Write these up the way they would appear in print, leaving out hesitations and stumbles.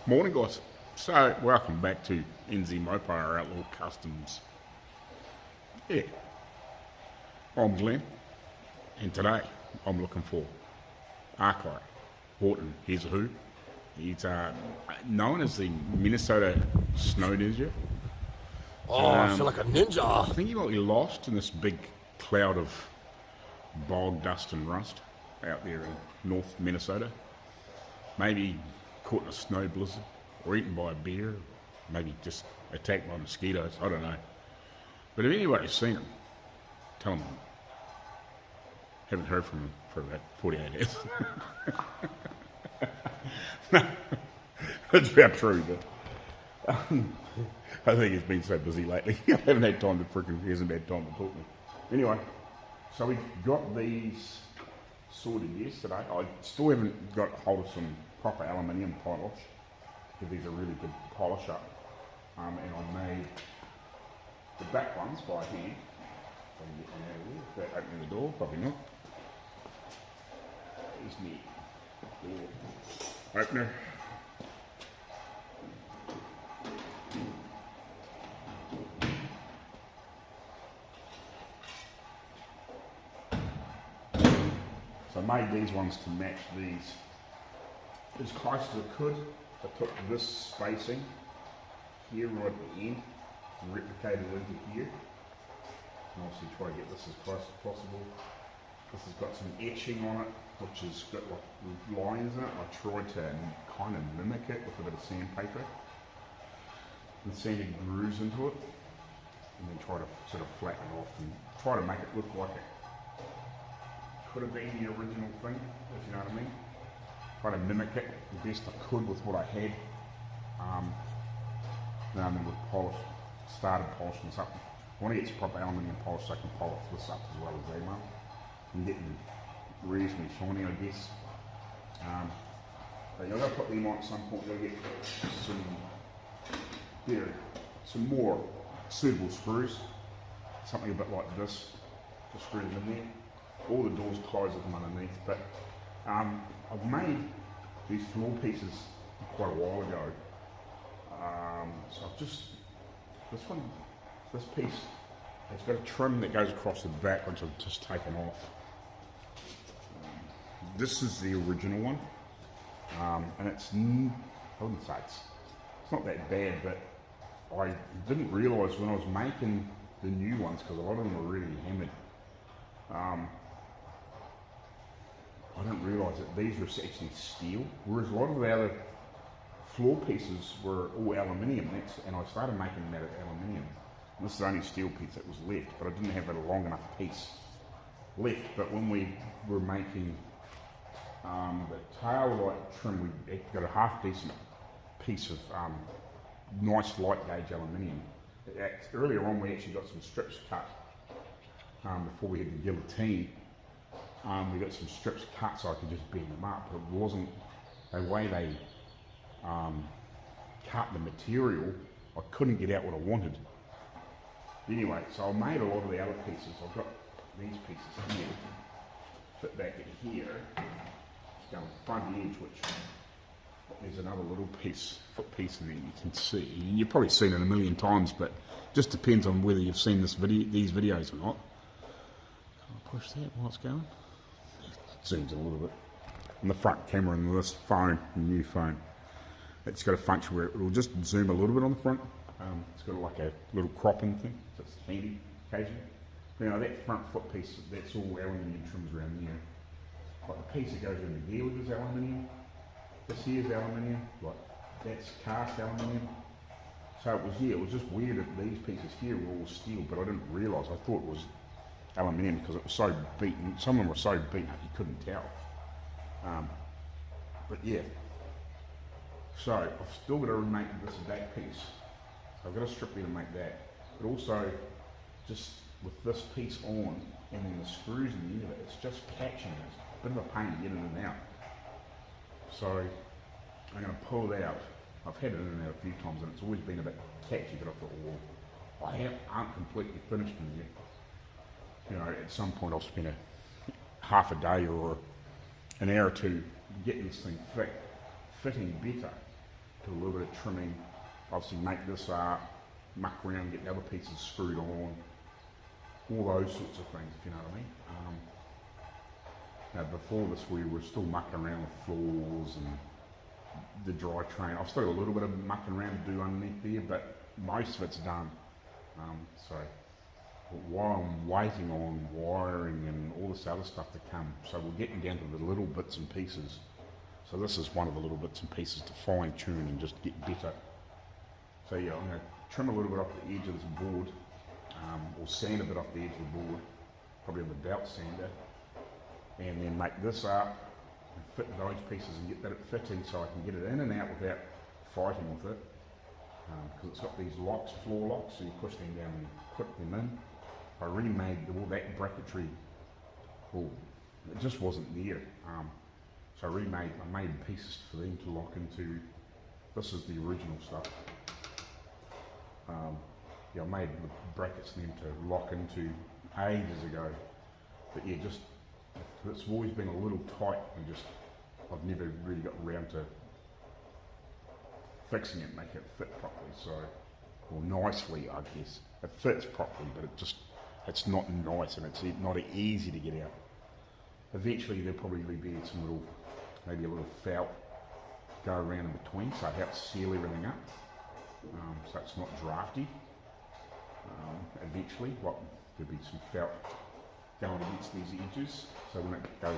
Morning guys, so welcome back to NZ Mopo, our Outlaw Kustoms. Yeah, I'm Glenn, and today I'm looking for Arco, Horton, here's who. He's known as the Minnesota Snow Ninja. I feel like a ninja. I think he might be lost in this big cloud of bog, dust and rust out there in North Minnesota. Maybe caught in a snow blizzard, or eaten by a bear, or maybe just attacked by mosquitoes, I don't know. But if anybody's seen him, tell him I haven't heard from him for about 48 hours. No, that's about true, but I think he's been so busy lately. I haven't had time to he hasn't had time to talk to me. Anyway, so we got these sorted yesterday. I still haven't got hold of some proper aluminium polish. Give these a really good polish up. And I made the back ones by hand. If I can get one out of there. Without opening the door, probably not. There's me door opener. So I made these ones to match these as close as I could. I took this spacing here right at the end and replicated it into here. And obviously try to get this as close as possible. This has got some etching on it, which has got like lines in it. I tried to kind of mimic it with a bit of sandpaper and sanded grooves into it, and then try to sort of flatten it off and try to make it look like it could have been the original thing, if you know what I mean. Try to mimic it the best I could with what I had. Then we started polishing this up. I want to get some proper aluminium polish so I can polish this up as well as they want. And get them reasonably shiny, I guess. But you've got to put them on at some point. You've got to get some more suitable screws. Something a bit like this to screw them in there. All the doors close with them underneath, but I've made these floor pieces quite a while ago. So I've just, this piece, it's got a trim that goes across the back, which I've just taken off. This is the original one, and it's, I wouldn't say it's not that bad, but I didn't realise when I was making the new ones, because a lot of them were really hammered, I didn't realise that these were actually steel, whereas a lot of the other floor pieces were all aluminium, and I started making them out of aluminium. And this is the only steel piece that was left, but I didn't have a long enough piece left. But when we were making the tail light trim, we got a half decent piece of nice light gauge aluminium. Earlier on we actually got some strips cut before we had the guillotine. We got some strips cut so I could just bend them up, but it wasn't the way they cut the material. I couldn't get out what I wanted. Anyway, so I made a lot of the other pieces. I've got these pieces here, fit back in here, down the front edge, which there's another little piece, foot piece in there you can see. And you've probably seen it a million times, but just depends on whether you've seen these videos or not. I'll push that while it's going. It zooms in a little bit. And the front camera in this phone, the new phone, it's got a function where it will just zoom a little bit on the front. It's got like a little cropping thing, so it's handy occasionally. You know, that front foot piece, that's all aluminium trims around there. Like the piece that goes in the gear is aluminium. This here is aluminium, like that's cast aluminium. So it was just weird that these pieces here were all steel, but I didn't realise. I thought it was aluminium because it was so beaten. Some of them were so beaten up you couldn't tell. But yeah. So I've still got to remake this back piece. So I've got a strip there to make that. But also, just with this piece on, and then the screws in the end of it, it's just catching it. It's a bit of a pain to get it in and out. So I'm going to pull it out. I've had it in and out a few times, and it's always been a bit catchy, but I thought, well, I aren't completely finished them yet. You know, at some point I'll spend half a day or an hour or two getting this thing fitting better to do a little bit of trimming, obviously make this up, muck around, get the other pieces screwed on, all those sorts of things, if you know what I mean. Now before this we were still mucking around with floors and the dry train. I've still got a little bit of mucking around to do underneath there, but most of it's done. So while I'm waiting on wiring and all this other stuff to come, so we're getting down to the little bits and pieces. So this is one of the little bits and pieces to fine tune and just get better. So yeah, I'm going to trim a little bit off the edge of this board, or sand a bit off the edge of the board, probably with a belt sander, and then make this up and fit those pieces and get that fitting so I can get it in and out without fighting with it. Because it's got these locks, floor locks, so you push them down and clip them in. I remade all that bracketry. Oh, it just wasn't there. So I made pieces for them to lock into. This is the original stuff. Yeah, I made the brackets for them to lock into ages ago. But yeah, just it's always been a little tight and I've never really got around to fixing it, make it fit properly. So, or nicely, I guess. It fits properly, but it's not nice and it's not easy to get out. Eventually there'll probably be some little, maybe a little felt go around in between, so it helps seal everything up, so it's not drafty. Eventually, there'll be some felt going against these edges, so when it goes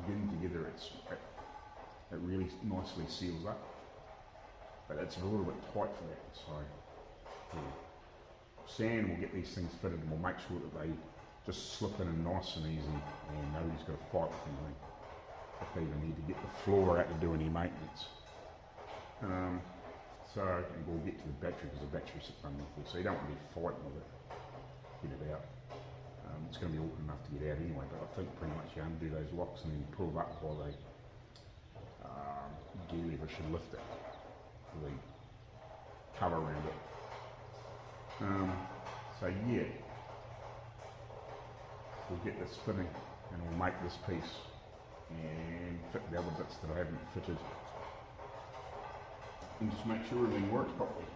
in together, it really nicely seals up. But it's a little bit tight for that, so yeah. Sand will get these things fitted and we'll make sure that they just slip in and nice and easy and nobody's got to fight with anything if they even need to get the floor out to do any maintenance. So and we'll get to the battery because the battery sits underneath there, so you don't want to be fighting with it, get it out. It's going to be awkward enough to get out anyway, but I think pretty much you undo those locks and then pull it up while they gear lever should lift it, the cover around it. So yeah, we'll get this fitting and we'll make this piece and fit the other bits that I haven't fitted and just make sure everything works properly.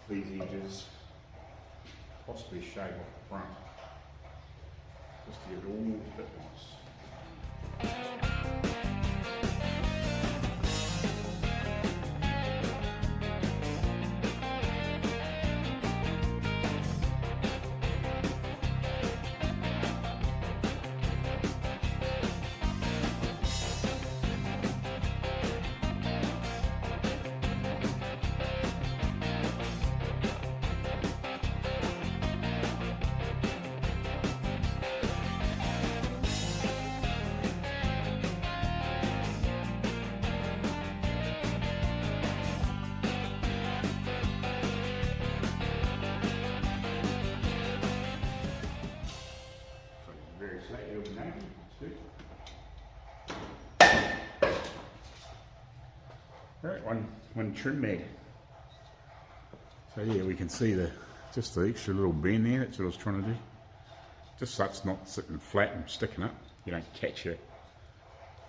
These edges, possibly shave off the front, just to get it all fit nice. Alright, one trim mag. So yeah, we can see the Just the extra little bend there, that's what I was trying to do. Just so it's not sitting flat and sticking up. You don't catch your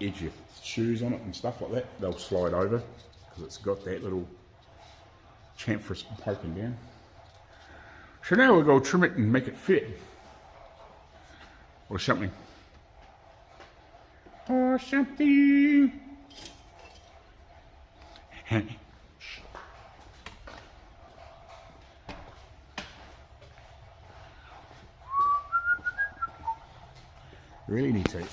edge of your shoes on it and stuff like that. They'll slide over because it's got that little chamfer poking down. So now we'll go trim it and make it fit. Or something. Or something. Really need to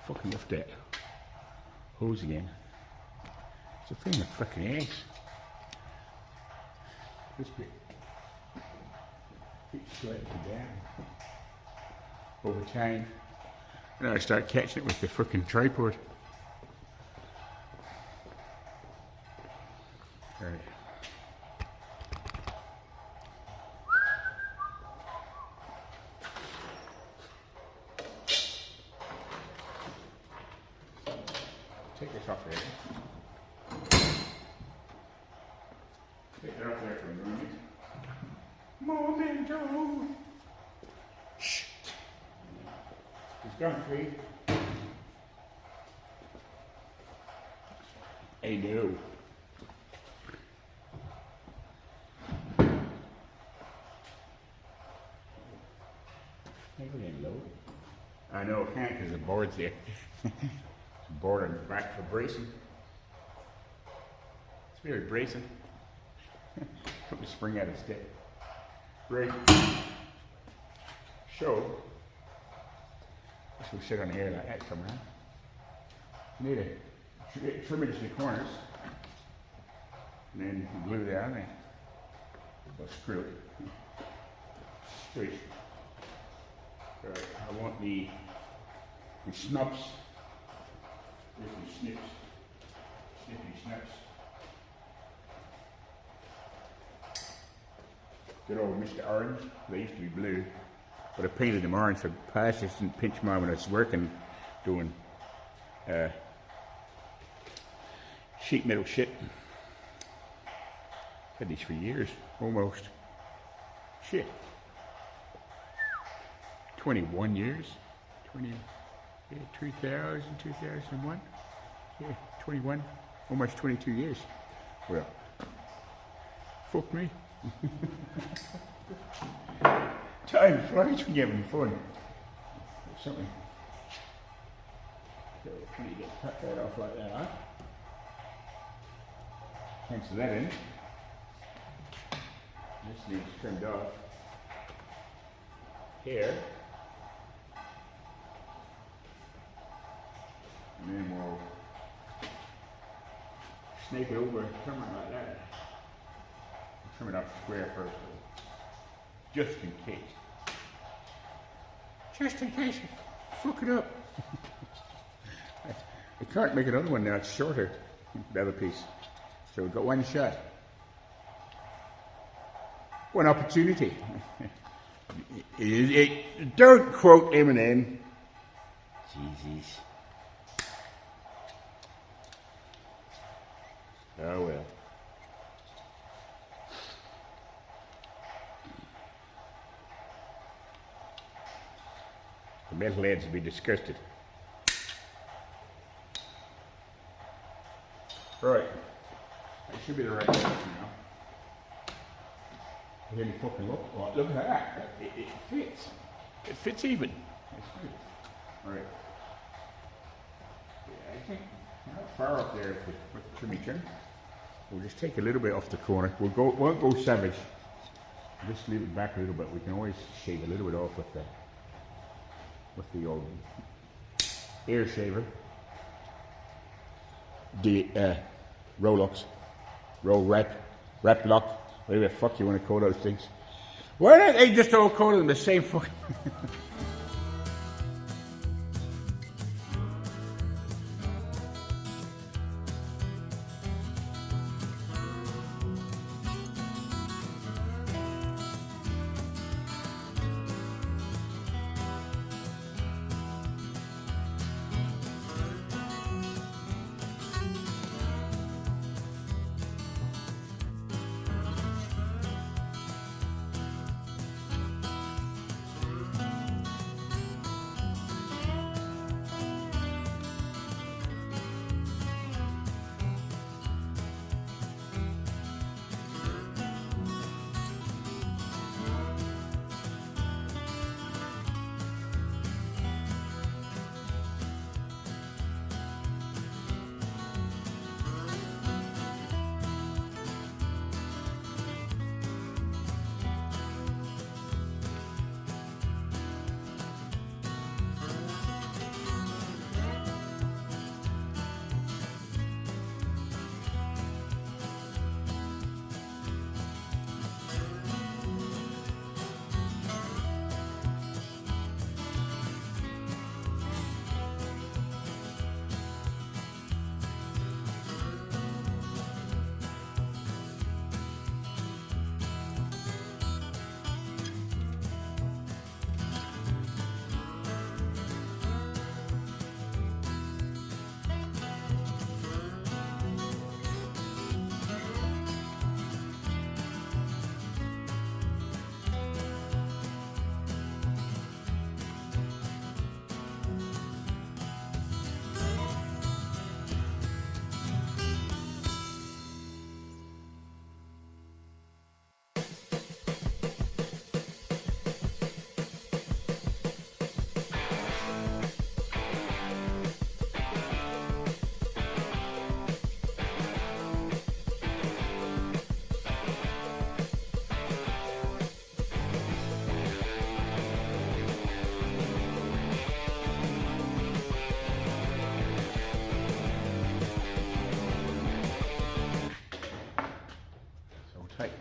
fucking lift that hose again. It's a thing of fucking ass. This bit keeps sliding down over time. And I start catching it with the fucking tripod. Right. Take this off there. Take that off there for a moment. Momento. Shh. It's gone, please. Hey, no. I know I can't because the board's there. Board on the back for bracing. It's very bracing. Put the spring out of step. Right. So, this will sit on here like that somehow. You need to trim it to the corners. And then you can glue it down there. Or screw it. Straight. Alright, I want the snups. There's the snips. Snippy snaps. Good old Mr. Orange. They used to be blue. But I painted them orange so passes didn't pinch mine when I was working doing sheet metal shit. Had these for years, almost. Shit. 21 years. 2000, 2001. Yeah, 21. Almost 22 years. Well, fuck me. Time flies when you're having fun. Or something. So, can you get cut that off like that, huh? Cancel that in. This needs trimmed off. Here. And then we'll snake it over and trim it like that. Trim it up square first, just in case. Just in case you fuck it up. I can't make another one now, it's shorter, the other piece. So we've got one shot. One opportunity. Don't quote Eminem. Jesus. Oh well. The metal heads will be disgusted. Right. That should be the right direction now. Hear me fucking look. Oh, look at that. It fits. It fits even. That's good. Alright. Yeah, I think not far up there with the trimmy trim. We'll just take a little bit off the corner. Won't go savage. Just leave it back a little bit. We can always shave a little bit off with the old air shaver. The Rolex, roll wrap lock, whatever the fuck you want to call those things. Why don't they just all call them the same fucking?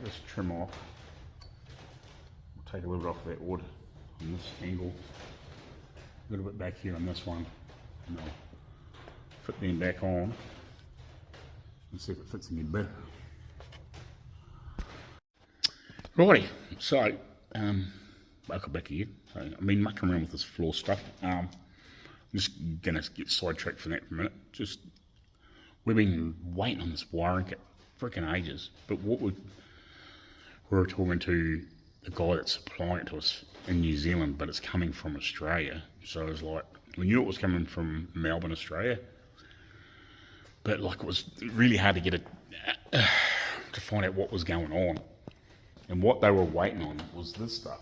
this trim off. We'll take a little bit off that wood on this angle, a little bit back here on this one, and I'll fit them back on and see if it fits any better. Righty, so welcome back again. So, I've been mucking around with this floor stuff. I'm just gonna get sidetracked for that for a minute. We've been waiting on this wiring kit freaking ages, but what we were talking to the guy that's supplying it to us in New Zealand, but it's coming from Australia. So it was like, we knew it was coming from Melbourne, Australia, but like it was really hard to get it to find out what was going on. And what they were waiting on was this stuff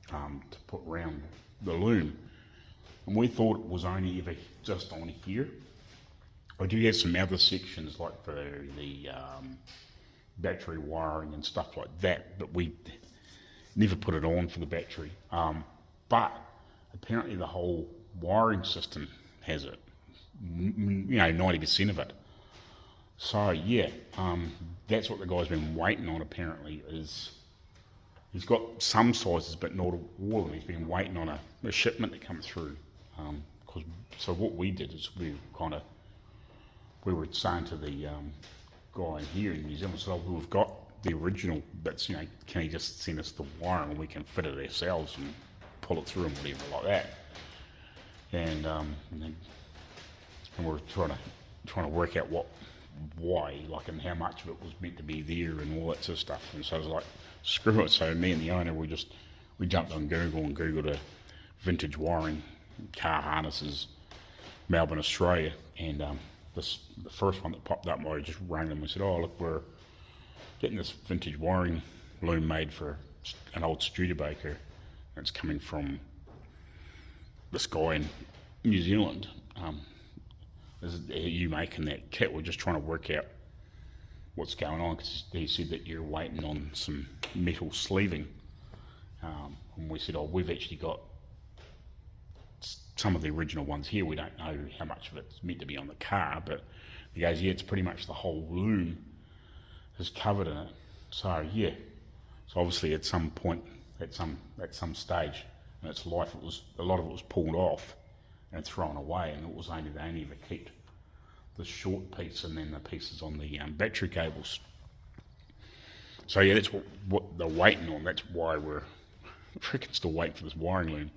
to put around the loom. And we thought it was only ever just on here. I do have some other sections like for the battery wiring and stuff like that, but we never put it on for the battery. But apparently the whole wiring system has it, 90% of it. So yeah, that's what the guy's been waiting on apparently, is he's got some sizes but not all of them. He's been waiting on a shipment to come through. So what we did is we were saying to the guy here in New Zealand, so we've got the original bits, can he just send us the wire and we can fit it ourselves and pull it through and whatever like that. And we're trying to work out why, and how much of it was meant to be there and all that sort of stuff. And so I was like, screw it. So me and the owner, we jumped on Google and Googled a vintage wiring, car harnesses, Melbourne, Australia, and the first one that popped up, I just rang them and said, oh look, we're getting this vintage wiring loom made for an old Studebaker. It's coming from this guy in New Zealand. Are you making that kit? We're just trying to work out what's going on, because he said that you're waiting on some metal sleeving. And we said, oh, we've actually got some of the original ones here. We don't know how much of it's meant to be on the car, but he goes, yeah, it's pretty much the whole loom is covered in it. So yeah, so obviously at some point, at some stage in its life, a lot of it was pulled off and thrown away, and it was only they only ever kept the short piece and then the pieces on the battery cables. So yeah, that's what they're waiting on. That's why we're freaking still waiting for this wiring loom.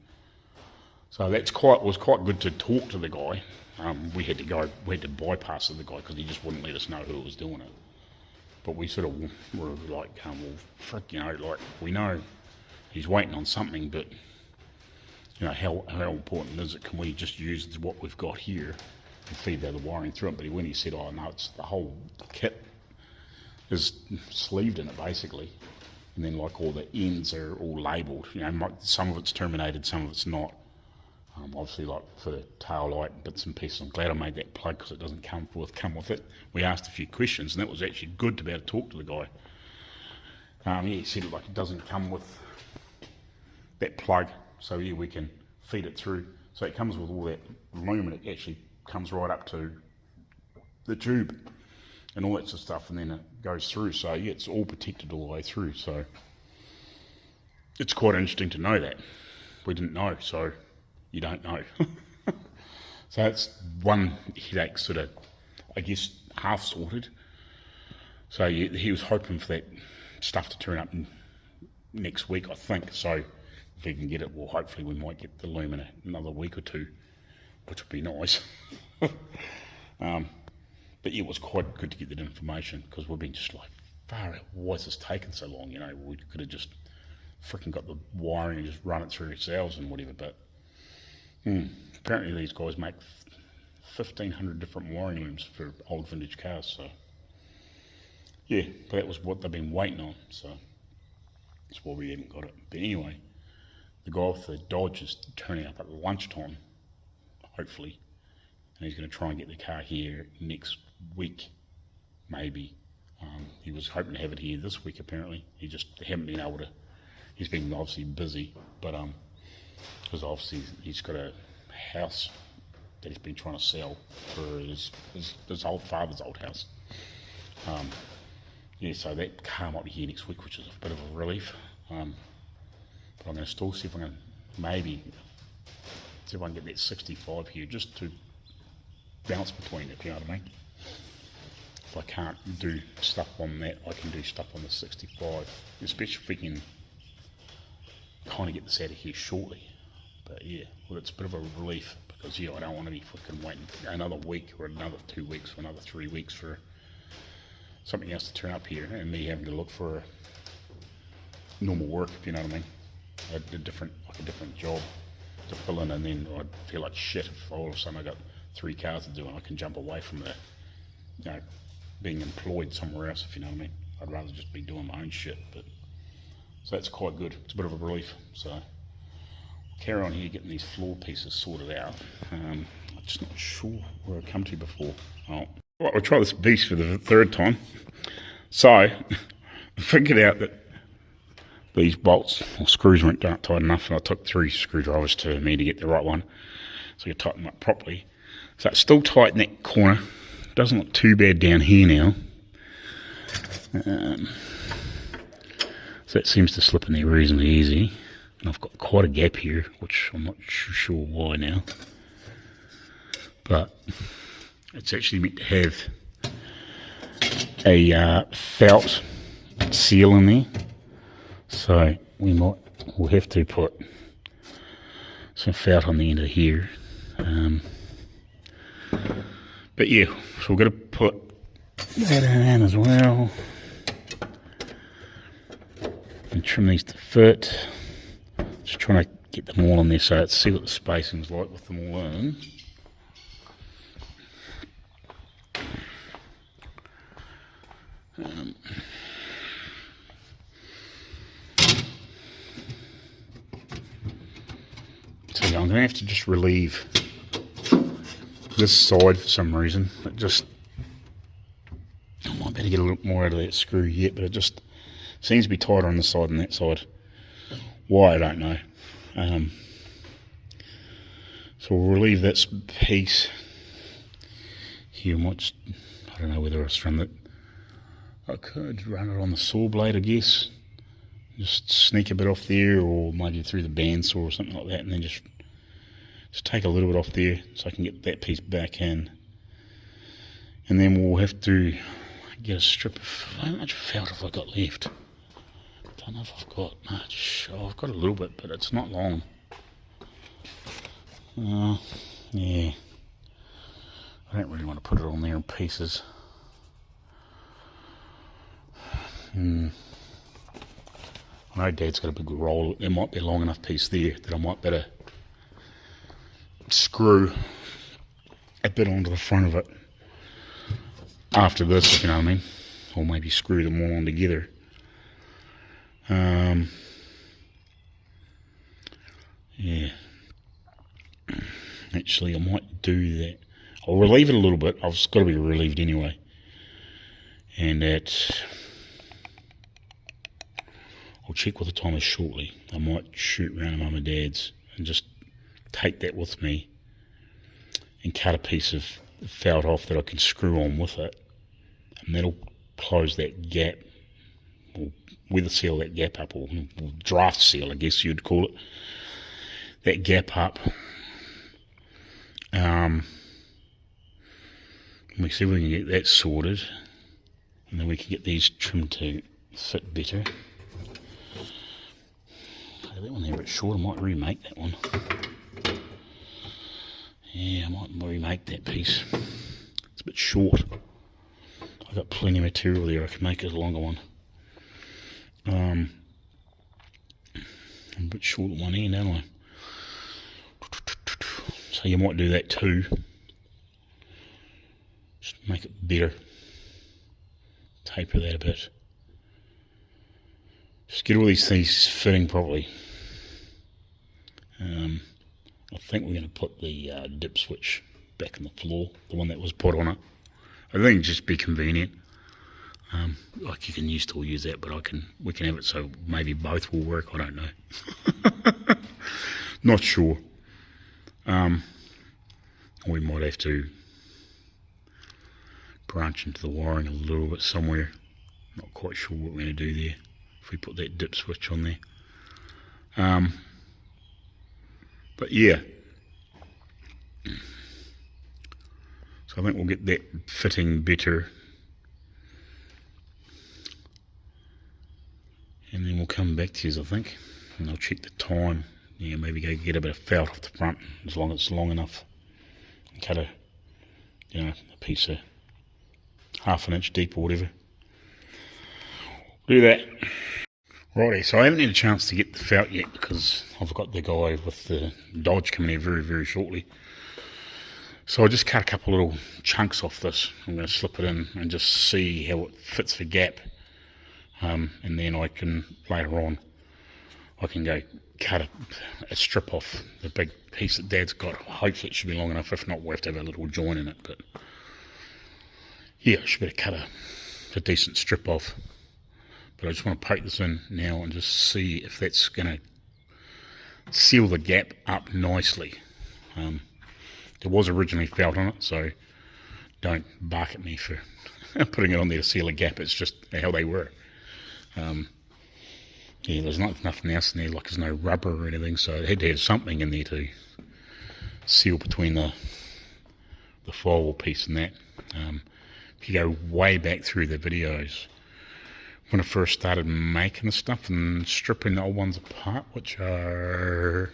So was quite good to talk to the guy. We had to bypass the guy because he just wouldn't let us know who was doing it. But we sort of were like, well, frick, we know he's waiting on something, but how important is it? Can we just use what we've got here and feed the wiring through it? But when he said, oh no, it's the whole kit is sleeved in it basically, and then all the ends are all labelled. Some of it's terminated, some of it's not. Obviously, for the tail light bits and pieces, I'm glad I made that plug because it doesn't come with it. We asked a few questions, and that was actually good to be able to talk to the guy. He said it doesn't come with that plug, so yeah, we can feed it through. So it comes with all that loom, and it actually comes right up to the tube and all that sort of stuff, and then it goes through. So yeah, it's all protected all the way through. So it's quite interesting to know that. We didn't know, so you don't know. So it's one headache sort of, I guess, half sorted. So he was hoping for that stuff to turn up next week, I think. So if we can get it, well, hopefully we might get the loom in another week or two, which would be nice. But yeah, it was quite good to get that information, because we've been just like, far out, why is this taking so long? We could have just freaking got the wiring and just run it through ourselves and whatever. But apparently these guys make 1,500 different wiring looms for old vintage cars. So yeah, but that was what they've been waiting on. So that's why we haven't got it. But anyway, the guy with the Dodge is turning up at lunchtime, hopefully, and he's going to try and get the car here next week, maybe. He was hoping to have it here this week, apparently. He just haven't been able to. He's been obviously busy, but because obviously he's got a house that he's been trying to sell for his old father's old house. yeah, so that car might be here next week, which is a bit of a relief. But I'm going to still see if I can maybe see if I can get that 65 here, just to bounce between it, if you know what I mean. If I can't do stuff on that, I can do stuff on the 65, especially if we can kind of get this out of here shortly. But yeah, well, it's a bit of a relief, because yeah, I don't want to be fucking waiting another week or another 2 weeks or another 3 weeks for something else to turn up here, and me having to look for normal work, if you know what I mean. A different job to fill in, and then I'd feel like shit if all of a sudden I got 3 cars to do and I can jump away from the, you know, being employed somewhere else, if you know what I mean. I'd rather just be doing my own shit. But so that's quite good. It's a bit of a relief. So we'll carry on here getting these floor pieces sorted out. I'm just not sure where I come to before. Oh, right, we'll try this beast for the 3rd time. So I figured out that these bolts or screws weren't tight enough, and I took 3 screwdrivers to me to get the right one, so you tighten them up properly. So it's still tight in that corner. Doesn't look too bad down here now. So that seems to slip in there reasonably easy. And I've got quite a gap here, which I'm not sure why now. But it's actually meant to have a felt seal in there. So we'll have to put some felt on the end of here. But yeah, so we're going to put that in as well. And trim these to fit. Just trying to get them all in there so let's see what the spacing's like with them all in. So yeah, I'm going to have to just relieve this side for some reason. It just, I might better get a little more out of that screw yet, but it just seems to be tighter on this side than that side. Why, I don't know. So we'll relieve this piece here. I don't know whether I run it. I could run it on the saw blade, I guess. Just sneak a bit off there, or maybe through the bandsaw or something like that, and then just take a little bit off there so I can get that piece back in. And then we'll have to get a strip of, how much felt have I got left? I don't know if I've got much. Oh, I've got a little bit, but it's not long. Yeah. I don't really want to put it on there in pieces. I know Dad's got a big roll. There might be a long enough piece there that I might better screw a bit onto the front of it after this, if you know what I mean. Or maybe screw them all on together. Yeah. Actually, I might do that. I'll relieve it a little bit. I've got to be relieved anyway. And I'll check what the time is shortly. I might shoot round to Mum and Dad's and just take that with me and cut a piece of felt off that I can screw on with it, and that'll close that gap, or weather seal that gap up, or draft seal, I guess you'd call it, that gap up. We see if we can get that sorted, and then we can get these trimmed to fit better. That one there a bit short. I might remake that one. Yeah, I might remake that piece. It's a bit short. I've got plenty of material there. I can make it a longer one. I'm a bit short at one end, aren't I? So you might do that too. Just make it better. Taper that a bit. Just get all these things fitting properly. I think we're going to put the dip switch back in the floor, the one that was put on it. I think it'd just be convenient. Like you can still use that, but we can have it so maybe both will work. I don't know. Not sure. We might have to branch into the wiring a little bit somewhere. Not quite sure what we're going to do there if we put that dip switch on there. But yeah, so I think we'll get that fitting better, and then we'll come back to you, I think, and I'll check the time. Yeah, maybe go get a bit of felt off the front as long as it's long enough, and cut a piece of 1/2 inch deep or whatever. Do that. Righty, so I haven't had a chance to get the felt yet because I've got the guy with the Dodge coming here very, very shortly. So I just cut a couple little chunks off this. I'm going to slip it in and just see how it fits the gap. And then I can, later on, I can go cut a strip off the big piece that Dad's got. Hopefully it should be long enough. If not, we'll have to have a little joint in it. But yeah, I should be able to cut a decent strip off. But I just want to poke this in now and just see if that's going to seal the gap up nicely. There was originally felt on it, so don't bark at me for putting it on there to seal a gap. It's just how they were. Yeah, there's nothing else in there, like there's no rubber or anything, so it had to have something in there to seal between the firewall piece and that. If you go way back through the videos, when I first started making the stuff and stripping the old ones apart, which are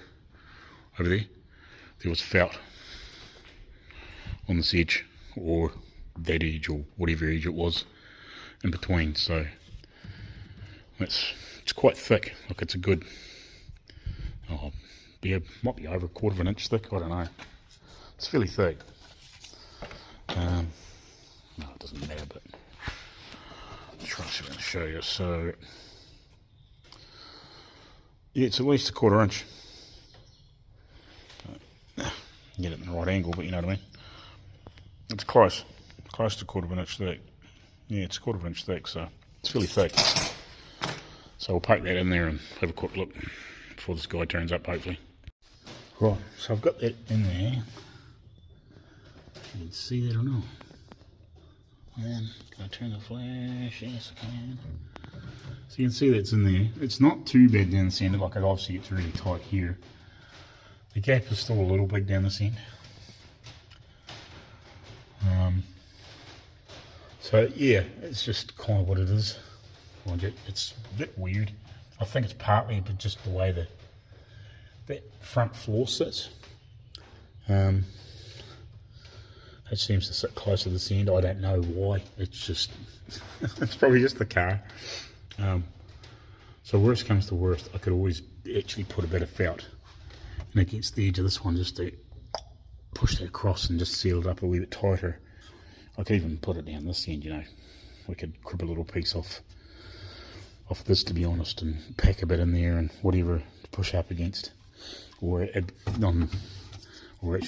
over there, there was felt on this edge, or that edge, or whatever edge it was in between. So it's quite thick. Look, it's a good, might be over 1/4 inch thick, I don't know. It's fairly thick. No, it doesn't matter, but I'm going to show you. So yeah, it's at least 1/4 inch. Get it in the right angle, but you know what I mean. It's close to 1/4 inch thick. Yeah, it's 1/4 inch thick, so it's fairly thick. So we'll poke that in there and have a quick look before this guy turns up, hopefully. Right, so I've got that in there. You can see that or not. And then, can I turn the flash? Yes, I can. So you can see that's in there. It's not too bad down this end, like it obviously gets really tight here. The gap is still a little big down this end. So yeah, it's just kind of what it is. It's a bit weird. I think it's partly but just the way that front floor sits. It seems to sit closer to this end. I don't know why. It's just it's probably just the car. So worst comes to worst, I could always actually put a bit of felt and against the edge of this one just to push that across and just seal it up a wee bit tighter. I could even put it down this end, you know. We could crib a little piece off this, to be honest, and pack a bit in there and whatever to push up against, or actually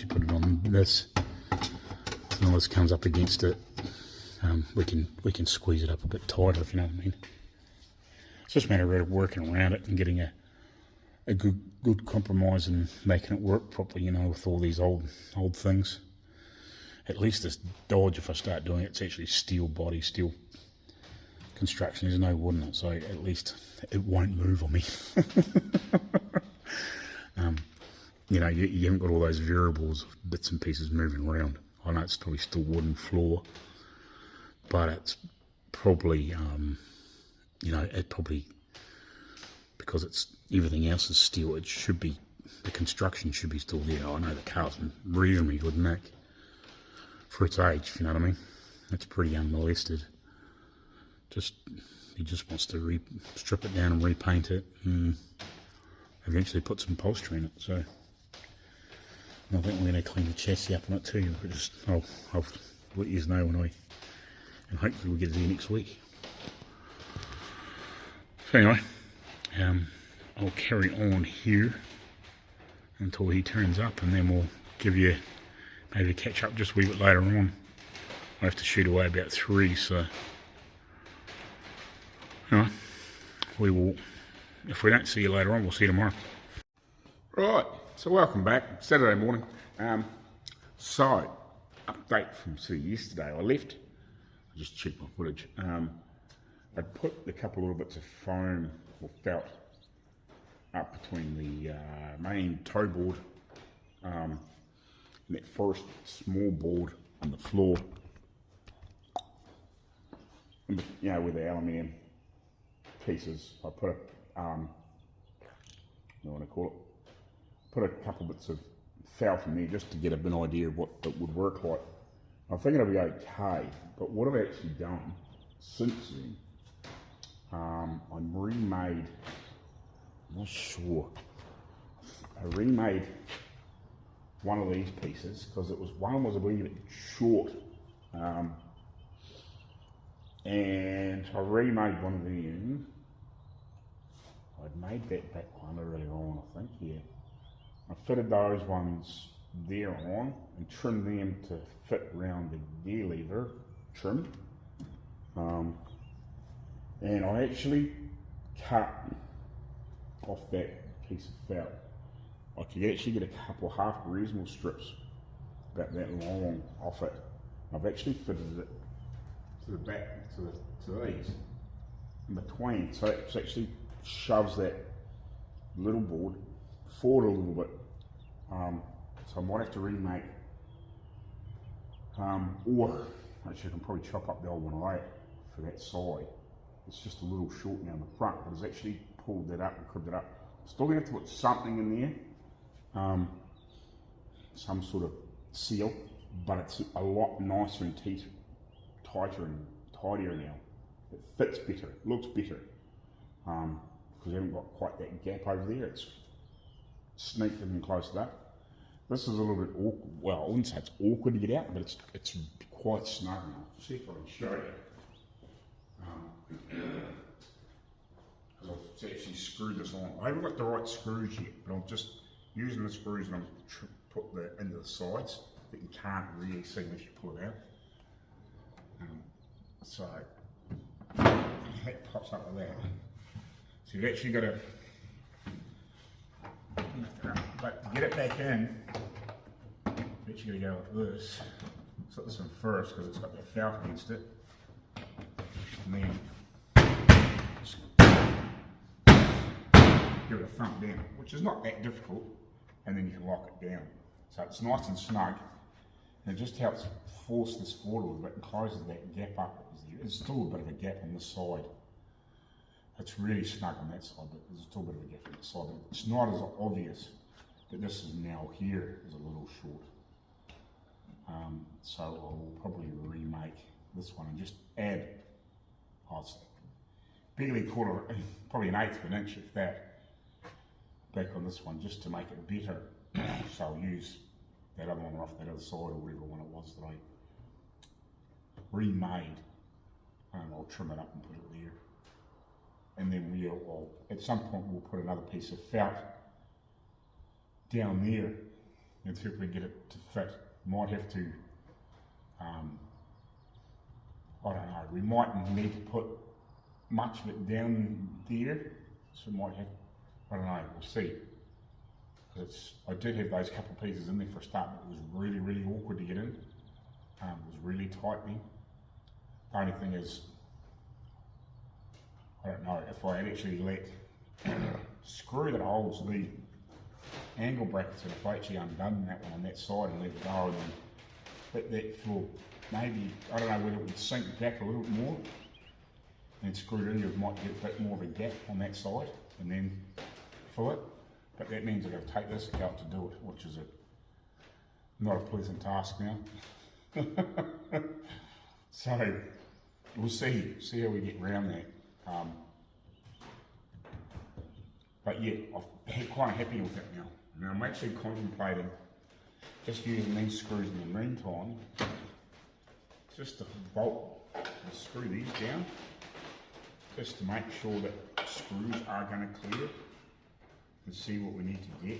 put it on this. So when this comes up against it, we can squeeze it up a bit tighter, if you know what I mean. It's just a matter of working around it and getting a good compromise and making it work properly, you know, with all these old things. At least this Dodge, if I start doing it, it's actually steel body, steel construction. There's no wood in it, so at least it won't move on me. You know, you haven't got all those variables of bits and pieces moving around. I know it's probably still wooden floor, but it's probably, you know, because it's everything else is steel, it should be, the construction should be still there. I know the car's in reasonably good nick for its age, if you know what I mean. It's pretty unmolested. He just wants to strip it down and repaint it and eventually put some upholstery in it. So I think we're going to clean the chassis up on it too. I'll let you know and hopefully we'll get it here next week. So anyway, I'll carry on here until he turns up, and then we'll give you maybe catch up just a wee bit later on. I have to shoot away about 3, so anyway, we will, if we don't see you later on, we'll see you tomorrow. Right, so welcome back, Saturday morning. So, update from yesterday. I left, I just checked my footage. I'd put a couple little bits of foam or felt up between the main toe board and that first small board on the floor, and, you know, with the aluminium pieces. I put a, what do I want to call it? Put a couple bits of felt in there just to get a bit of an idea of what it would work like. I think it'll be okay, but what I've actually done since then, I remade, I'm not sure, I remade one of these pieces because one was a wee bit short, and I remade one of them. I'd made that back one earlier on, I think, yeah. I fitted those ones there on and trimmed them to fit around the gear lever trim. And I actually cut off that piece of felt. I could actually get a couple of half reasonable strips about that long off it. I've actually fitted it to the back, to these in between, so it actually shoves that little board forward a little bit. So I might have to remake, or actually I can probably chop up the old one out for that side. It's just a little short now in the front, but it's actually pulled that up and cribbed it up. Still gonna have to put something in there, some sort of seal, but it's a lot nicer and tighter and tidier now. It fits better, looks better, because you haven't got quite that gap over there. It's sneaked in close up. This is a little bit awkward. Well, I wouldn't say it's awkward to get out, but it's quite snug now. See if I can show you. Because I've actually screwed this on. I haven't got the right screws yet, but I'm just using the screws and I'm put the into the sides that you can't really see unless you pull it out. So that pops up like that. So you've actually got to, but to get it back in, you've actually got to go like this. Set this one first because it's got that felt against it. And then just give it a thump down, which is not that difficult, and then you can lock it down. So it's nice and snug, and it just helps force this forward a little bit and closes that gap up. There's still a bit of a gap on this side. It's really snug on that side, but there's still a bit of a gap on the side. It's not as obvious that this is now here is a little short. So I'll probably remake this one and just add, barely probably an eighth of an inch if that, back on this one just to make it better. So I'll use that other one off that other side or whatever one it was that I remade, and I'll trim it up and put it there. And then at some point we'll put another piece of felt down there and see if we get it to fit. Might have to, I don't know, we might need to put much of it down there, so we might have, I don't know, we'll see. I did have those couple of pieces in there for a start, but it was really, really awkward to get in. It was really tight then. The only thing is, I don't know, if I had actually let screw that holds the angle brackets, and if I actually undone that one on that side and let it go and then let that floor, maybe, I don't know whether it would sink back a little bit more and screw it in, you might get a bit more of a gap on that side and then fill it. But that means I've got to take this out to do it, which is not a pleasant task now. So we'll see how we get around that. But yeah, I'm quite happy with it now. And I'm actually contemplating just using these screws in the meantime, just to bolt and screw these down, just to make sure that screws are going to clear and see what we need to get.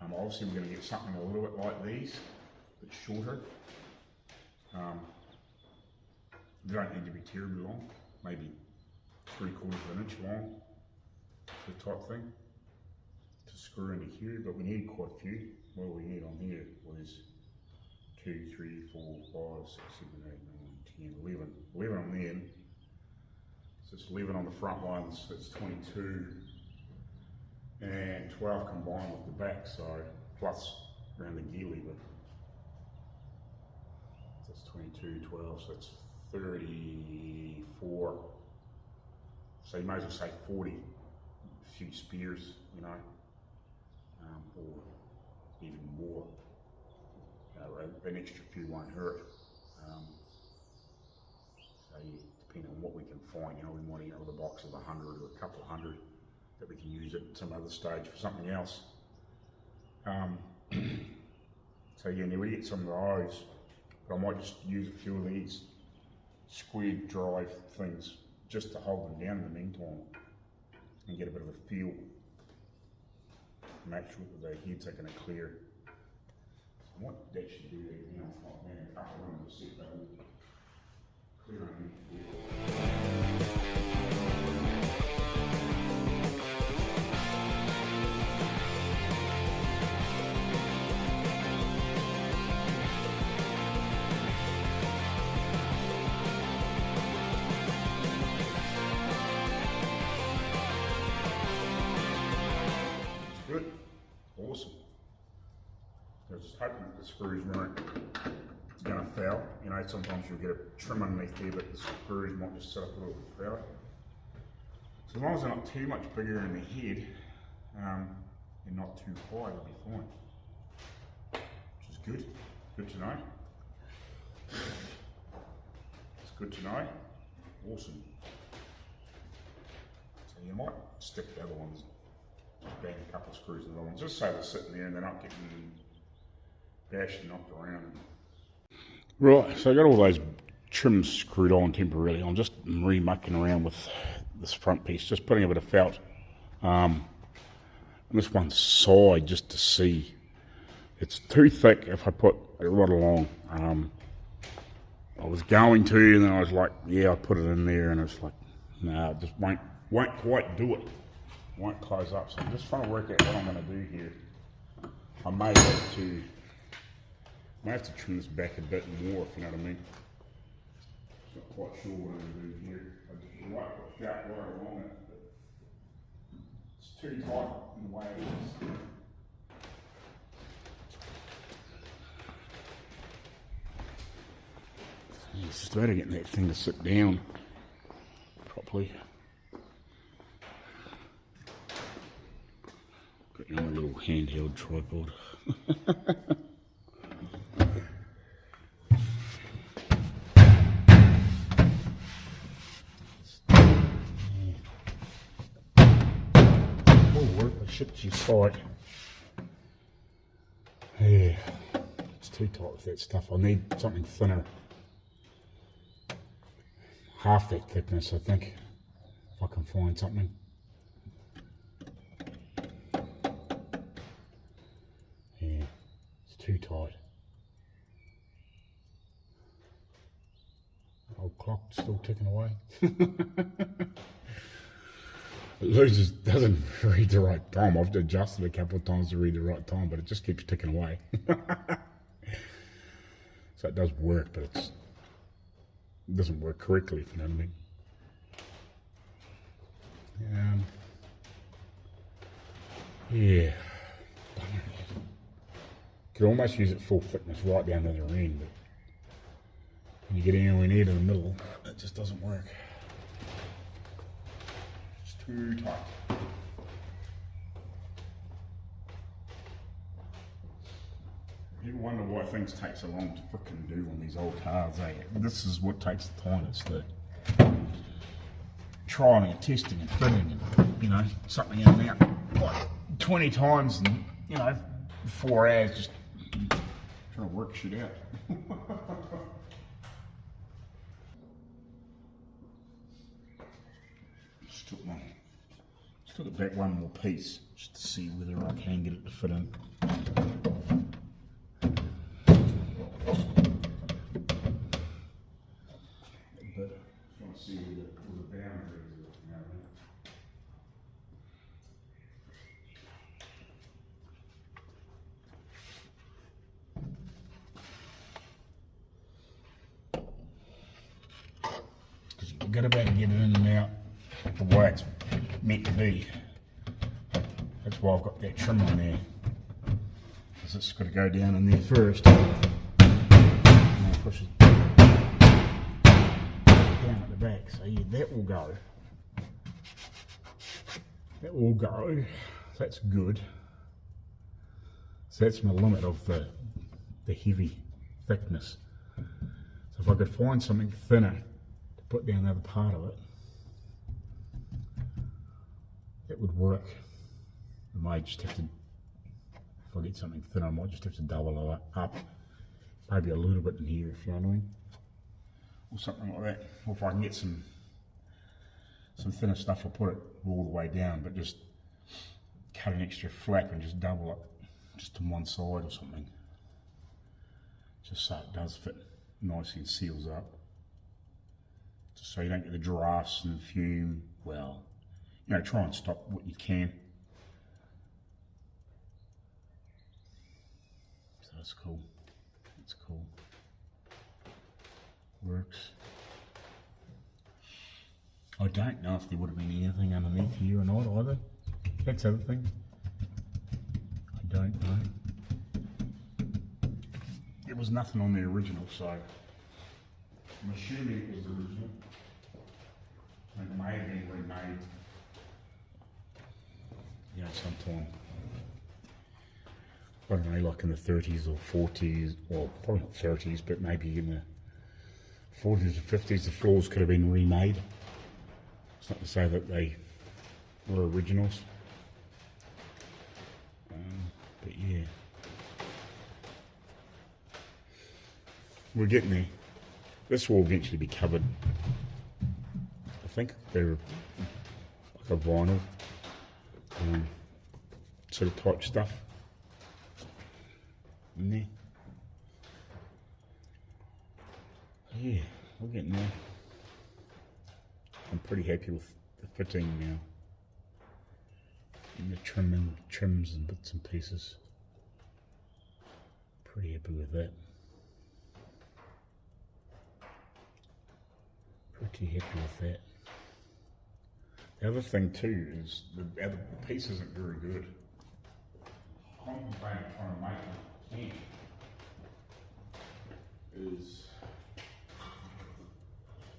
Obviously we're going to get something a little bit like these, but shorter. They don't need to be terribly long, maybe 3/4 of an inch long, the type thing, to screw into here, but we need quite a few. What we need on here was 2, 3, 4, 5, 6, 7, 8, 9, 10, 11. 11 on there, So it's 11 on the front ones, so it's 22 and 12 combined with the back, so plus around the gear lever. So it's 22, 12, so it's 34. So you might as well say 40, a few spears, you know, or even more. An extra few won't hurt. So yeah, depending on what we can find, you know, we might end up with a box of 100 or a couple of 100 that we can use at some other stage for something else. So yeah, now we get some of those, but I might just use a few of these squared drive things just to hold them down in the meantime and get a bit of a feel. Make sure that their heads are going to clear. So I might actually do that now. I'll hang a couple of them to see if they will clear underneath there. Good, awesome. I was just hoping that the screws weren't going to foul. You know, sometimes you'll get a trim underneath there, but the screws might just sit up a little bit foul. So as long as they're not too much bigger in the head and not too high, they'll be fine. Which is good. Good to know. It's good to know. Awesome. So you might stick the other ones. Just bang a couple of screws in the other ones, just so they're sitting there and they're not getting bashed and knocked around. Right, so I got all those trims screwed on temporarily. I'm just remucking around with this front piece, just putting a bit of felt on this one side just to see. It's too thick if I put it right along. I was going to, and then I was like, yeah, I put it in there, and it's like, no, it just won't quite do it. Won't close up. So I'm just trying to work out what I'm going to do here. I may have to trim this back a bit more, if you know what I mean. Not quite sure what I'm going to do here. I just like put felt right along it, but it's too tight in the way it is. It's just about getting that thing to sit down properly. Got you on a little handheld tripod. Too tight. Yeah, it's too tight with that stuff. I need something thinner. Half that thickness, I think, if I can find something. Yeah, it's too tight. Old clock still ticking away. It doesn't read the right time. I've adjusted a couple of times to read the right time, but it just keeps ticking away. So it does work, but it doesn't work correctly, if you know what I mean. Yeah. Could almost use it full thickness right down to the end, but when you get anywhere near to the middle, it just doesn't work. Too tight. People wonder why things take so long to frickin' do on these old cars, eh? This is what takes the time. It's the trialing and testing and fitting and, you know, something in and out like 20 times and, you know, 4 hours just trying to work shit out. Took it back one more piece just to see whether I can get it to fit in. But just want to see where the boundaries are. Because you good about to get it in and out the way it's meant to be. That's why I've got that trim on there. Because it's got to go down in there first. And then push it down at the back. So yeah, that will go. That will go. So that's good. So that's my limit of the heavy thickness. So if I could find something thinner to put down the other part of it, that would work. I might just have to, if I get something thinner, I might just have to double it up. Maybe a little bit in here, if you know what I mean. Or something like that. Or if I can get some thinner stuff, I'll put it all the way down, but just cut an extra flap and just double it just to one side or something. Just so it does fit nicely and seals up. Just so you don't get the drafts and fume. Well, you know, try and stop what you can. So that's cool. That's cool. Works. I don't know if there would have been anything underneath here or not either. That's the other thing. I don't know. There was nothing on the original, so I'm assuming it was the original. And it may have been remade. You know, sometime. I don't know, like in the 30s or 40s, or probably not 30s, but maybe in the 40s or 50s, the floors could have been remade. It's not to say that they were originals. But yeah. We're getting there. This will eventually be covered. I think they're like a vinyl sort of type stuff in there. Yeah, we're getting there. I'm pretty happy with the fitting now. And the trims and bits and pieces. Pretty happy with that. Pretty happy with that. The other thing too is the piece isn't very good. I'm contemplating trying to make it is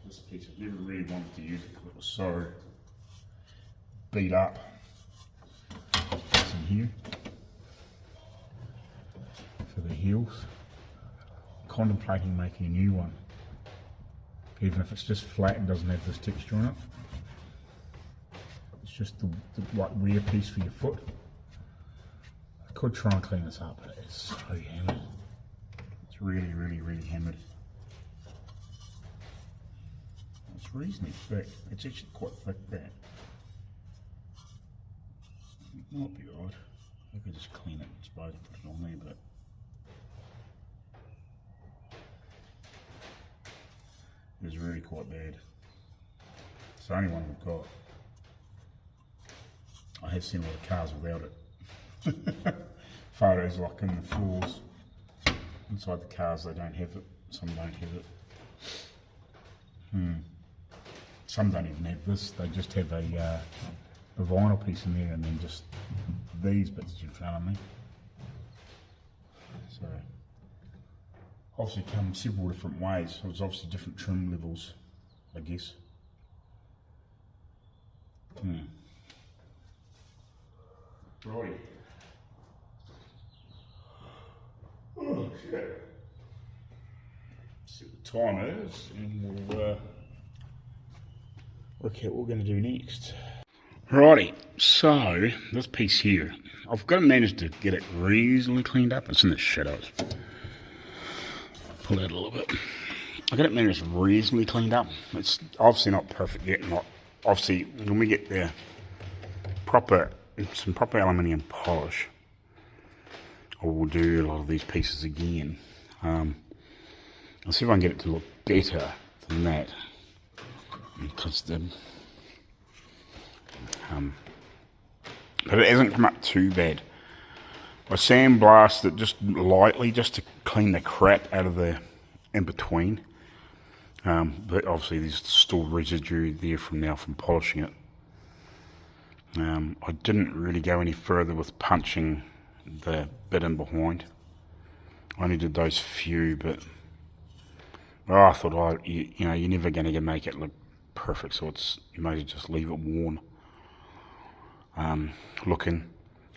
this piece. I never really wanted to use it because it was so beat up. It's in here for the heels. Contemplating making a new one. Even if it's just flat and doesn't have this texture on it. It's just the like rear piece for your foot. I could try and clean this up, but it's so hammered. It's really, really, really hammered. It's reasonably thick. It's actually quite thick there. It might be odd. I could just clean it and suppose and put it on there, but it's really quite bad. It's the only one we've got. I have seen a lot of cars without it. Photos like in the floors. Inside the cars they don't have it, some don't have it. Some don't even have this, they just have a vinyl piece in there and then just these bits in front of me. So obviously come several different ways, so it's obviously different trim levels, I guess. Right. Oh shit. See what the time is and we'll work out what we're going to do next. Righty, so this piece here, I've got to manage to get it reasonably cleaned up. It's in the shadows. Pull that a little bit. I got it managed reasonably cleaned up. It's obviously not perfect yet. Not obviously when we get there, some proper aluminium polish, I will do a lot of these pieces again. I'll see if I can get it to look better than that, because but it hasn't come up too bad. I sandblast it just lightly, just to clean the crap out of the in between, But obviously there's still residue there from polishing it. I didn't really go any further with punching the bit in behind. I only did those few, but I thought, you're never going to make it look perfect, so you may just leave it worn looking.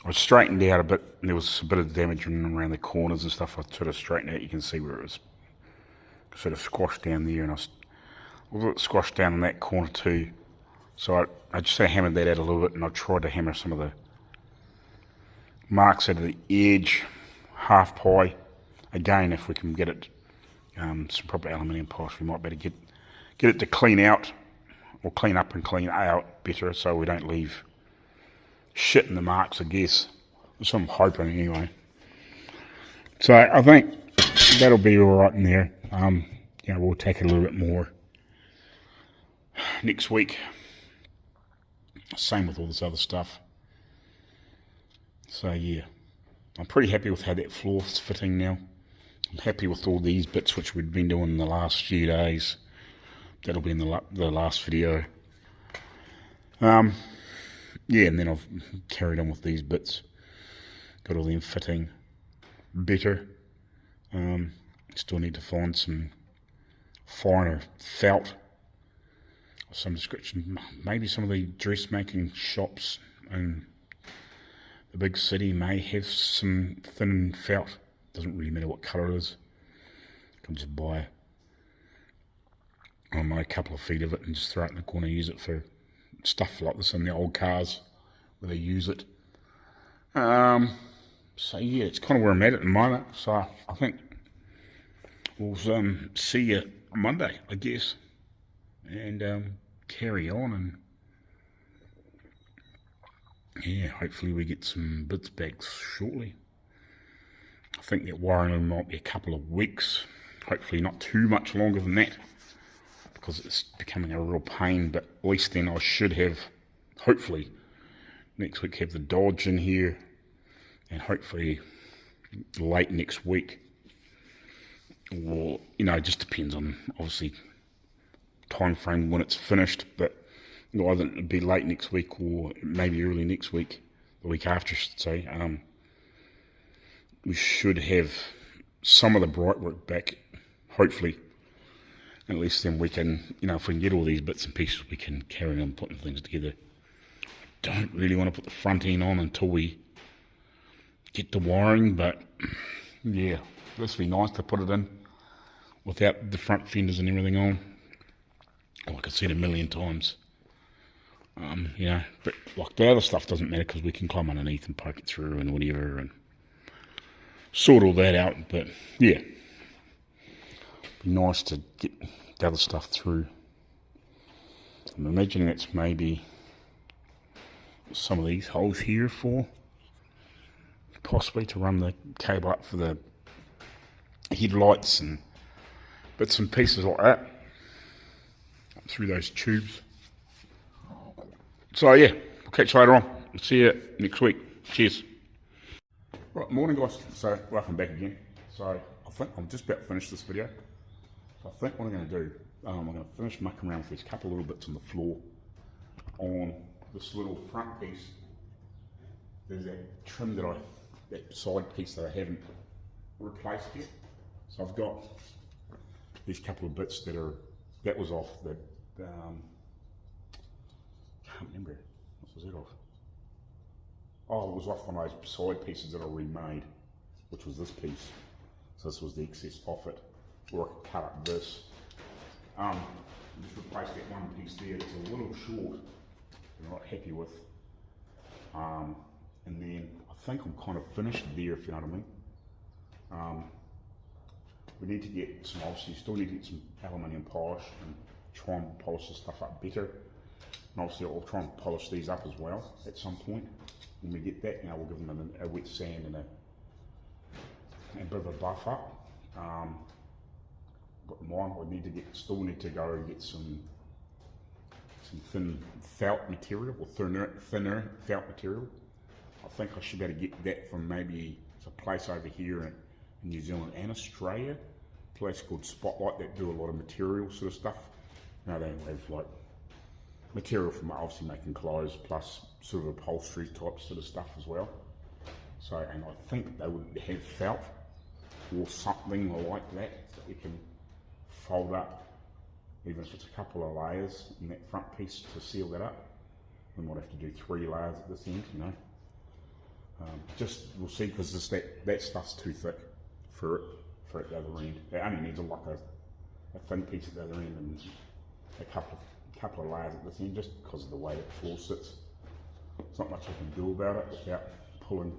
I straightened out a bit. There was a bit of damage around the corners and stuff. I sort of straightened out. You can see where it was sort of squashed down there, and I was a little bit squashed down in that corner too. So I just sort of hammered that out a little bit, and I tried to hammer some of the marks out of the edge, half pie. Again, if we can get it some proper aluminium polish, we might better get it to clean out, or clean up and clean out better, so we don't leave shit in the marks, I guess. That's what I'm hoping anyway. So I think that'll be alright in there. We'll take it a little bit more next week. Same with all this other stuff. So yeah, I'm pretty happy with how that floor's fitting now. I'm happy with all these bits which we've been doing in the last few days. That'll be in the last video. Yeah, and then I've carried on with these bits. Got all them fitting better. Still need to find some finer felt. Some description. Maybe some of the dressmaking shops in the big city may have some thin felt. Doesn't really matter what colour it is. You can just buy a couple of feet of it and just throw it in the corner. Use it for stuff like this in the old cars where they use it. So yeah, it's kind of where I'm at the moment. So I think we'll see you on Monday, I guess, and carry on, and yeah, hopefully we get some bits back shortly. I think that wiring might be a couple of weeks, hopefully not too much longer than that, because it's becoming a real pain. But at least then I should have, hopefully next week, have the Dodge in here, and hopefully late next week, or it just depends on obviously time frame when it's finished, but either it'll be late next week or maybe early next week, the week after I should say. We should have some of the bright work back, hopefully. At least then we can, if we can get all these bits and pieces, we can carry on putting things together. Don't really want to put the front end on until we get the wiring, but yeah, this would be nice to put it in without the front fenders and everything on. Like I said a million times, but like the other stuff doesn't matter because we can climb underneath and poke it through and whatever and sort all that out. But yeah, be nice to get the other stuff through. I'm imagining that's maybe some of these holes here for possibly to run the cable up for the headlights and bits and pieces like that through those tubes. So yeah, we'll catch you later on. See you next week. Cheers. Right, morning guys. So welcome back again. So I think I'm just about to finish this video. So I think what I'm going to do, I'm going to finish mucking around with these couple of little bits on the floor on this little front piece. There's that trim that side piece that I haven't replaced yet. So I've got these couple of bits that was off the can't remember, what was it off? Oh, it was off one of those side pieces that I remade, which was this piece. So this was the excess off it, or I could cut up this. Just replace that one piece there. It's a little short, I'm not happy with. And then I think I'm kind of finished there, if you know what I mean. We need to get some, obviously still need to get some aluminium polish and try and polish this stuff up better. And obviously I'll try and polish these up as well at some point. When we get that, we'll give them a wet sand and a bit of a buff up. Got mine, still need to go and get some thin felt material, or thinner felt material. I think I should be able to get that from maybe a place over here in New Zealand and Australia. place called Spotlight that do a lot of material sort of stuff. You know, they have like material from obviously making clothes plus sort of upholstery type sort of stuff as well. So, and I think they would have felt or something like that you can fold up, even if it's a couple of layers in that front piece to seal that up. We might have to do 3 layers at this end, you know. Just we'll see, because that stuff's too thick for it at the other end. It only needs like a thin piece at the other end and a couple of layers at this end, just because of the way that the floor sits. There's not much I can do about it without pulling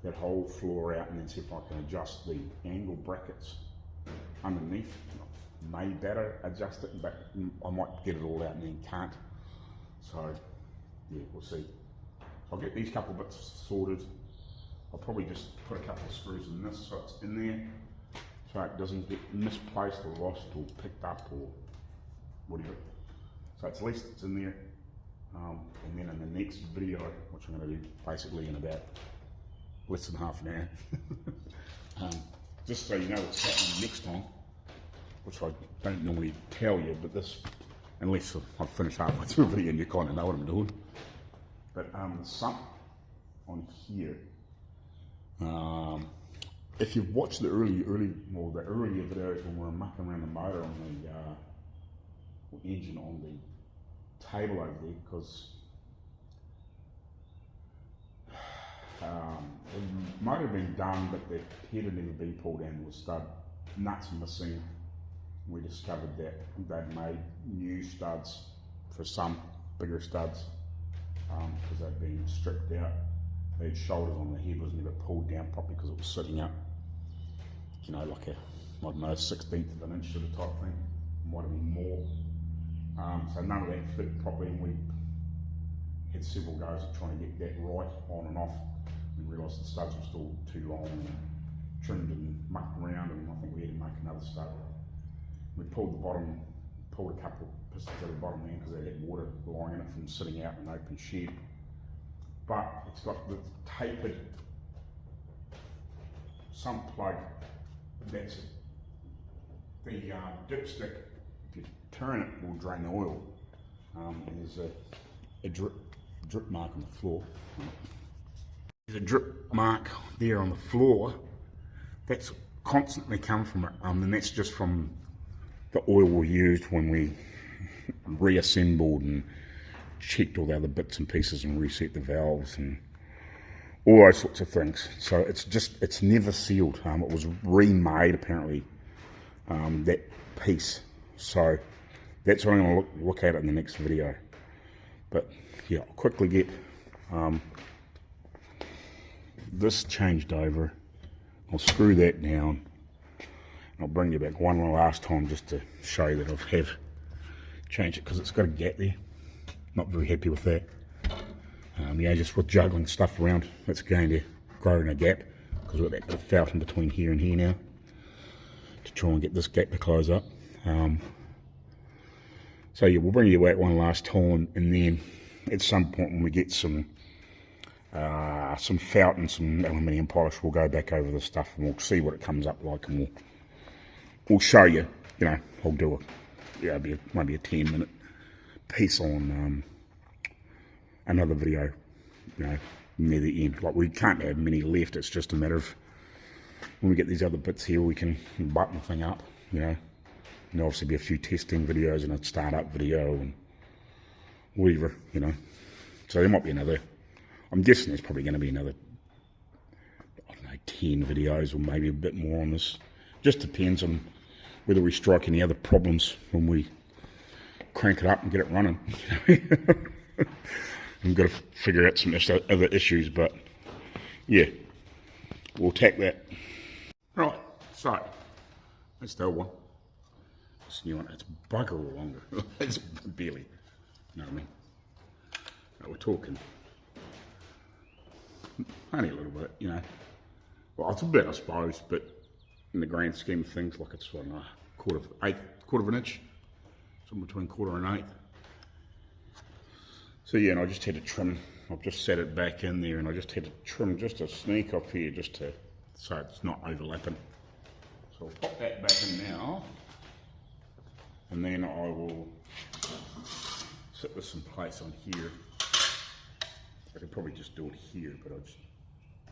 that whole floor out and then see if I can adjust the angle brackets underneath. May better adjust it, but I might get it all out and then can't. So yeah, we'll see. I'll get these couple bits sorted. I'll probably just put a couple of screws in this so it's in there, so it doesn't get misplaced or lost or picked up or whatever. So at least it's in there. And then in the next video, which I'm going to do basically in about less than half an hour, just so you know what's happening next time, which I don't normally tell you, but this, unless I finish halfway through a video and you kind of know what I'm doing. But the sump on here, if you've watched the earlier videos when we were mucking around the motor on the engine on the table over there, because the motor had been done, but the head had never been pulled in, with stud nuts missing. We discovered that they'd made new studs for some bigger studs, because they'd been stripped out. They had shoulders on the head, was never pulled down properly because it was sitting up, you know, like a, I don't know, 1/16 of an inch sort of type thing. Might have been more. So none of that fit properly, and we had several goes at trying to get that right on and off. We realised the studs were still too long and trimmed and mucked around, and I think we had to make another stud. We pulled a couple of pistons out of the bottom end because they had water lying in it from sitting out in an open shed. But it's got the tapered sump plug, that's it. The dipstick, if you turn it, will drain the oil. And there's a drip mark on the floor. There's a drip mark there on the floor. That's constantly come from it, and that's just from the oil we used when we reassembled and checked all the other bits and pieces and reset the valves and all those sorts of things. So it's never sealed. It was remade apparently, that piece. So that's what I'm going to look at in the next video. But yeah, I'll quickly get this changed over. I'll screw that down. I'll bring you back one last time just to show you that I have changed it, because it's got a gap there. Not very happy with that. Yeah, just with juggling stuff around, it's going to grow in a gap, because we've got that bit of felt in between here and here now to try and get this gap to close up. So yeah, we'll bring you back one last time, and then at some point when we get some felt and some aluminium polish, we'll go back over the stuff and we'll see what it comes up like, and we'll show you. You know, I'll do maybe a 10-minute piece on another video, you know, near the end. Like, we can't have many left. It's just a matter of when we get these other bits here, we can button the thing up, you know. And there'll obviously be a few testing videos and a startup video and whatever, you know. So there might be another, I'm guessing there's probably going to be another, I don't know, 10 videos or maybe a bit more on this. Just depends on whether we strike any other problems when we crank it up and get it running. We've got to figure out some other issues, but yeah, we'll tack that. Right, so that's the old one. This new one, it's bugger all longer. It's barely, you know what I mean? But we're talking only a little bit, you know. Well, it's a bit, I suppose, but in the grand scheme of things, like it's, I don't know, quarter of an inch, somewhere between quarter and eighth. So yeah, and I just had to trim, I've just set it back in there, and I just had to trim just a sneak off here, just to, so it's not overlapping. So I'll pop that back in now, and then I will set this in place on here. I could probably just do it here, but I just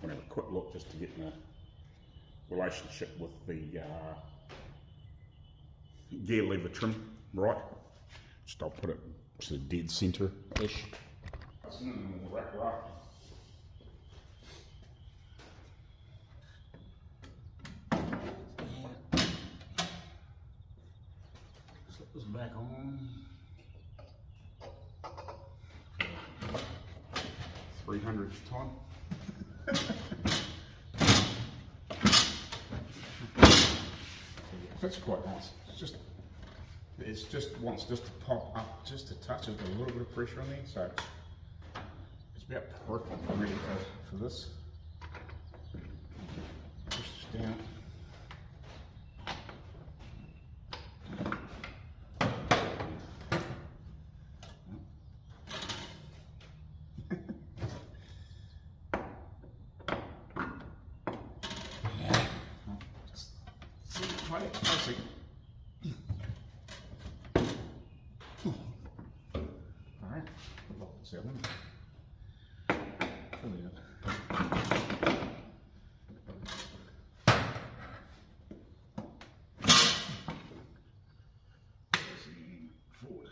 want to have a quick look just to get in a relationship with the gear lever trim right. Just I'll put it to the dead centre-ish. That's in the wrap up. Slip this back on. 300th time. Fits quite nice. It's just wants just to pop up just a touch. There's a little bit of pressure on there, so it's about perfect ready for this. Push this down. Alright, lock this out. Brilliant. Forward.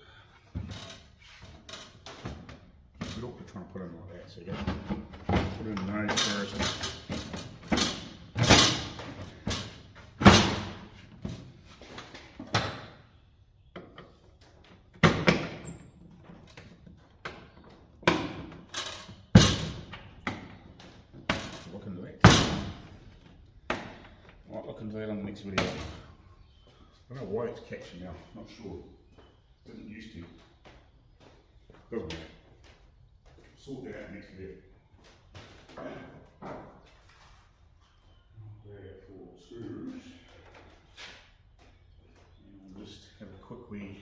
Good up to trying to put it in like that, so you go. Put it in those first. Look into that on the next video. I don't know why it's catching now, not sure. Didn't used to. Doesn't matter. Sort that out next video. There for screws. And we'll just have a quick wee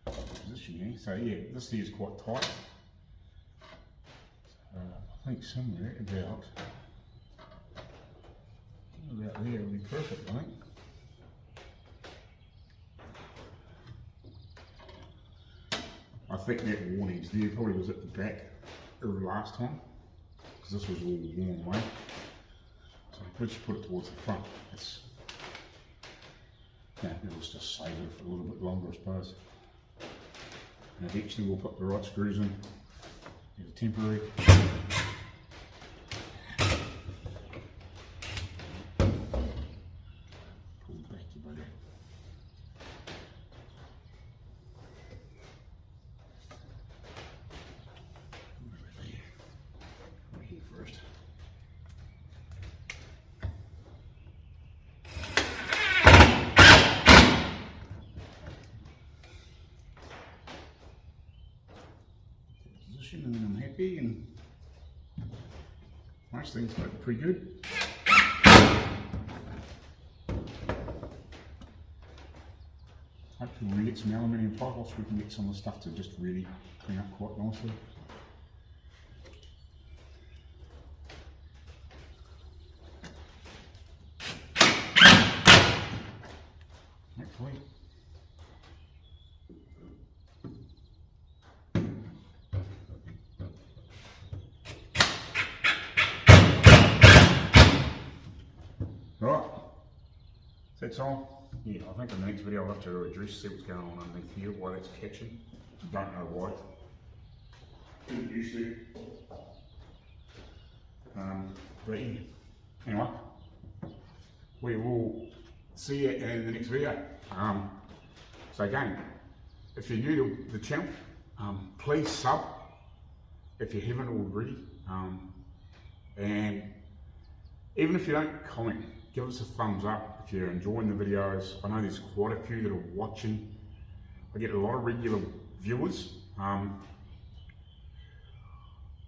position here. So yeah, this here is quite tight. So I think somewhere about there would be perfect, I think. I think that warnings there probably was at the back of the last time, because this was all worn away. So we should put it towards the front. It'll just save it for a little bit longer, I suppose. And eventually we'll put the right screws in. There's a temporary. And then I'm happy, and most things look pretty good. Hopefully when we get some aluminium pipe offs we can get some of the stuff to just really clean up quite nicely. Hopefully. Right, that's all. Yeah, I think in the next video I'll have to address, see what's going on underneath here, why that's catching. Don't know why. Didn't used to. But yeah, anyway, we will see you in the next video. So again, if you're new to the channel, please sub if you haven't already. And even if you don't comment, give us a thumbs up if you're enjoying the videos. I know there's quite a few that are watching. I get a lot of regular viewers. I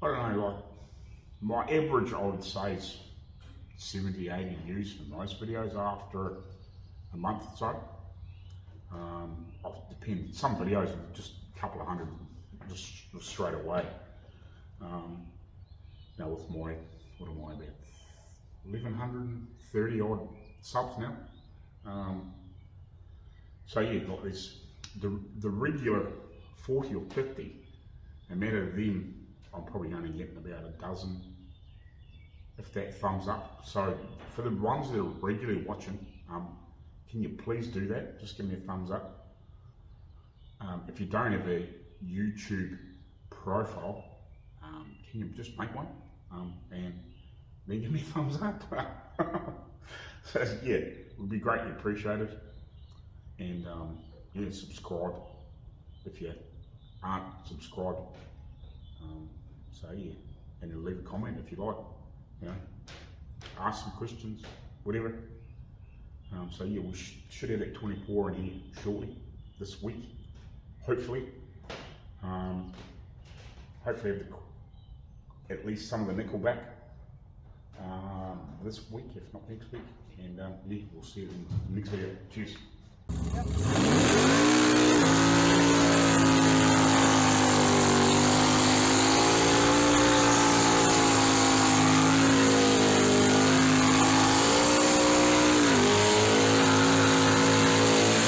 don't know, like my average I would say is 70, 80 views for most videos after a month or so. It depends. Some videos are just a couple of hundred just straight away. Now with my, what am I about? 1130 odd subs now. So yeah, like there's the regular 40 or 50, and out of them, I'm probably only getting about a dozen, if that, thumbs up. So for the ones that are regularly watching, can you please do that? Just give me a thumbs up. If you don't have a YouTube profile, can you just make one? And then give me a thumbs up. So yeah, it would be greatly appreciated. And yeah, subscribe if you aren't subscribed. So yeah, and then leave a comment if you like. You know, ask some questions, whatever. So yeah, we should have that 24 in here shortly this week, hopefully. Hopefully have at least some of the nickel back this week, if not next week. And yeah, we'll see you in the next video. Cheers.